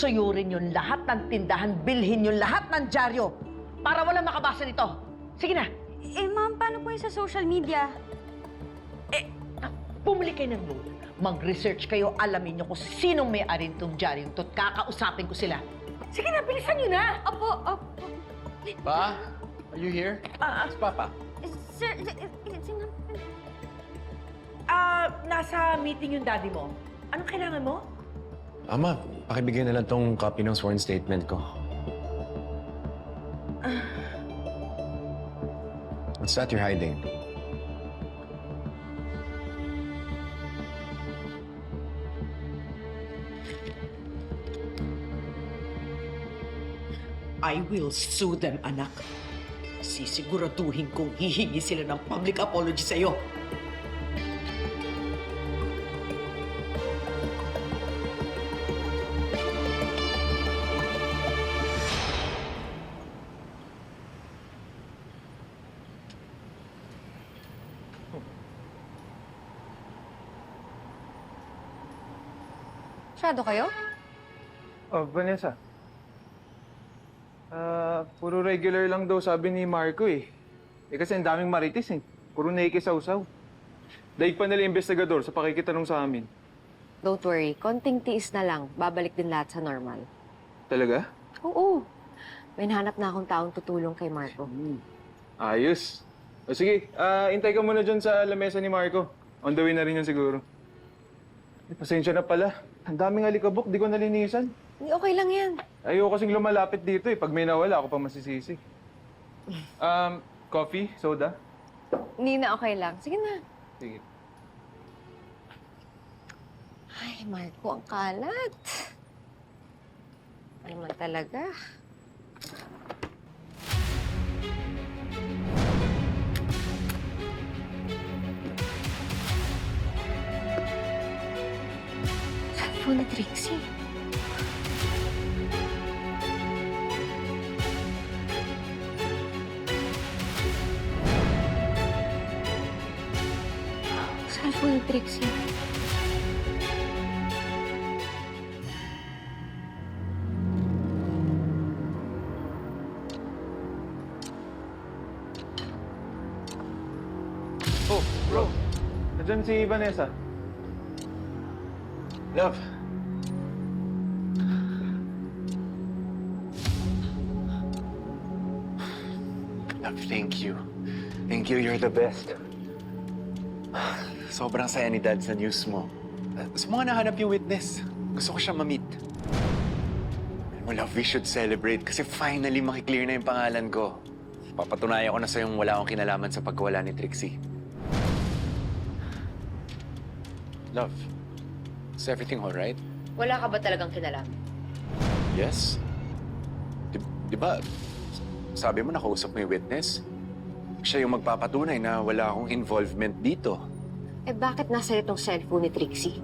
suyurin yung lahat ng tindahan, bilhin yung lahat ng dyaryo para wala makabasa nito. Sige na. Eh, ma'am, paano po yung sa social media? Bumili kayo ng loan. Mag-research kayo, alamin nyo kung sinong may-ari nitong dyaryo ito at kakausapin ko sila. Sige na, bilisan nyo na! Opo, opo. Pa? Are you here? It's Papa. Sir, Nasa meeting yung daddy mo. Anong kailangan mo? Ama, pakibigay na lang tong copy ng sworn statement ko. What's that you're hiding? I will sue them, anak. Sisiguraduhin kong hihingi sila ng public apology sa'yo. Masyado kayo? Oh, Vanessa. Puro regular lang daw sabi ni Marco eh. Kasi ang daming marites eh. Puro nakikisawsaw. Daig pa nila investigador sa pakikitanong sa amin. Don't worry, konting tiis na lang. Babalik din lahat sa normal. Talaga? Oo. May nahanap na akong taong tutulong kay Marco. Ayos. O sige, intay ka muna dyan sa lamesa ni Marco. On the way na rin yan siguro. Pasensya na pala. Ang daming alikabok, di ko nalinisan. Hindi, okay lang yan. Ayoko kasing lumalapit dito eh. Pag may nawala, ako pa masisisi. Coffee? Soda? Hindi na, okay lang. Sige na. Sige. Ay, Marco, ang kalat. Ano man talaga. Cellphone ni Trixie. Cellphone ni Trixie. Oh, bro. Nandiyan si Vanessa. Love. Love, thank you. Thank you, you're the best. Sobrang saya ni Dad sa news mo. Sa mga nahanap yung witness, gusto ko siya ma-meet. Alam mo, Love, we should celebrate kasi finally makiklear na yung pangalan ko. Papatunayan ko na sa'yong wala akong kinalaman sa pagkawala ni Trixie. Love, is everything alright? Wala ka ba talagang kinalaman? Yes? Di ba, sabi mo nakausap mo yung witness? Siya yung magpapatunay na wala akong involvement dito. Eh bakit nasa itong cellphone ni Trixie?